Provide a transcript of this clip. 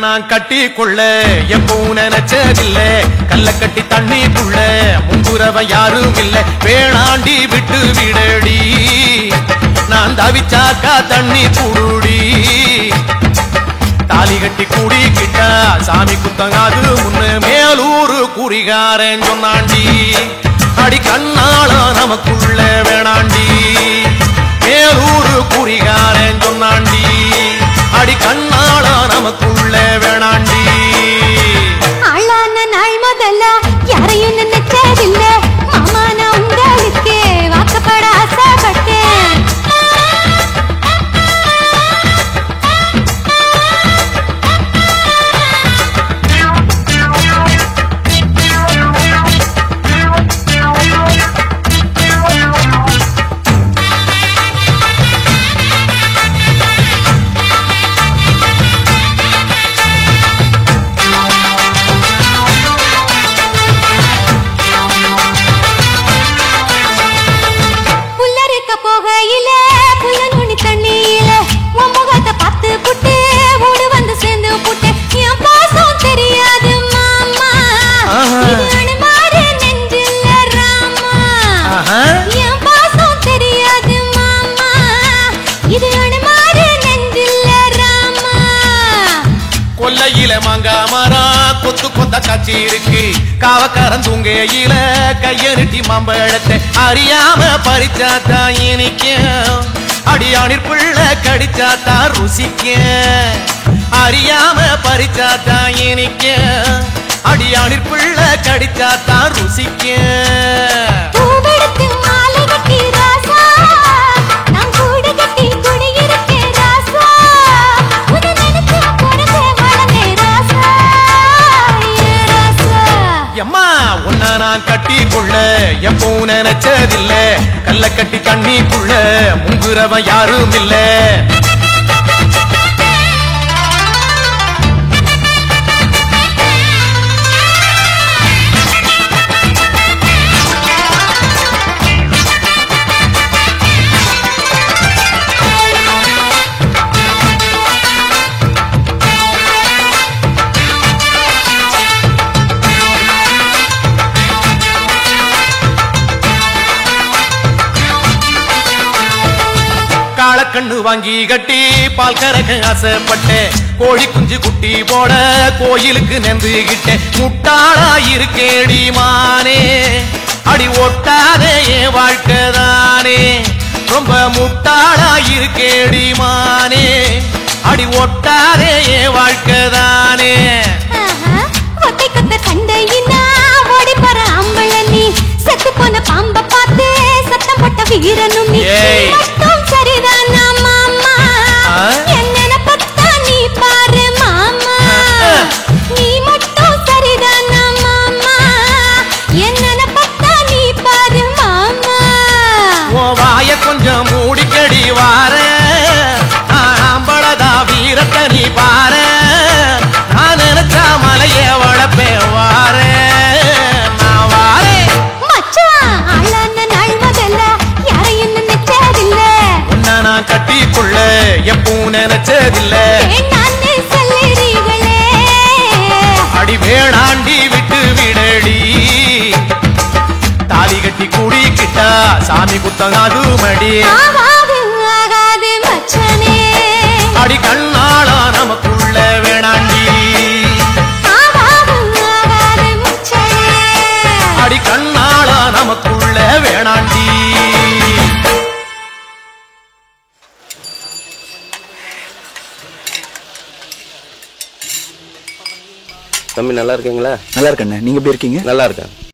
நான் கட்டி கொள்ள எப்பவும் நினைச்சதில்ல கல்ல கட்டி தண்ணிக்குள்ள முங்குறவ யாரும் இல்ல வேணாண்டி விட்டு விடடி நான் தவிச்சாக்கா தண்ணி குடுடி தாலி கட்டி கூடிக்கிட்டா சாமி குத்தங்காது முன்னு மேலூரு குறிகாரன் சொன்னாண்டி அடி கண்ணாள நமக்குள்ள வேணாண்டி மேலூரு குறிகாரன் சொன்னாண்டி அடி கண்ணாள நமக்குள்ள வேணாண்டி ஆளான நாள் முதல்ல யாரையும் நினைச்சதில்ல மாமா நான் உங்களுக்கு வாக்கப்பட ஆசைப்பட்டேன் போகையில புள்ள நுனி தண்ணியில உன் முகத்தை பார்த்து புட்டு ஓடு வந்து சேர்ந்து புட்டு என் பாசம் தெரியாது மாமா இது அனுமாரு நெஞ்சில்ல ராமா என் பாசம் தெரியாது மாமா இது அனுமாரு நெஞ்சில்ல ராமா கொல்லையில மாங்கா மரம் கொத்து கொத்த காட்சி இருக்கு காவக்காரன் தூங்கையில கையெழுட்டி மாம்பழத்தை அறியாம பறிச்சாத்தா இனிக்கும் அடியானிற் புள்ள கடிச்சாத்தா ருசிக்கும் அறியாம பறிச்சாத்தா இனிக்கும் அடியானிற் புள்ள கடிச்சாத்தா ருசிக்கும் நான் கட்டி கொள்ள எப்பவும் நினைச்சதில்ல கல்ல கட்டி தண்ணிக்குள்ள முங்குறவ யாரும் இல்ல கண்ணு வாங்கி கட்டி பால் கறக்க ஆசைப்பட்டேன் கோழி குஞ்சு குட்டி போட கோயிலுக்கு நெந்துகிட்டேன் முட்டாளா இருக்கேடி மானே அடி ஒட்டாதே என் வாழ்க்கைதானே ரொம்ப முட்டாளா இருக்கேடி மானே அடி ஒட்டாதே என் வாழ்க்கைதானே ஒத்தை கொத்த சண்டையினா ஓடி போற அம்பள நீ செத்து போன பாம்ப பார்த்து சத்தம் போட்ட வீரனும் நீ மட்டும் சரிதானா மாமா என்ன பத்தா நீ பாரு மாமா நீ மட்டும் சரிதானா மாமா என்ன பத்தா நீ பாரு மாமா ஓ வாய கொஞ்சம் மூடிக்கடி வார ஆம்பளதா வீரத்தை நீ பாரு நான் நினைச்சா மலைய வளப்பே வார நான் வாரே மச்சான் ஆளான நாள் முதல்ல யாரையும் நினைச்சதில்ல உன்னை நான் கட்டி கொள்ள எப்பவும் நினைச்சதில்ல வேண்டான்னு சொல்லுறீங்களே அடி வேணாண்டி விட்டு விடடி தாலி கட்டி கூடிக்கிட்டா சாமி குத்தங்காது மடி ஆகாது மச்சானே அடி கண்ணாளா நமக்குள்ள வேணாண்டி ஆகாது மச்சானே அடி கண்ணாளா நமக்குள்ள வேணாண்டி தம்பி நல்லா இருக்கீங்களா? நல்லா இருக்கண்ணே, நீங்க எப்படி இருக்கீங்க? நல்லா இருக்கேன்.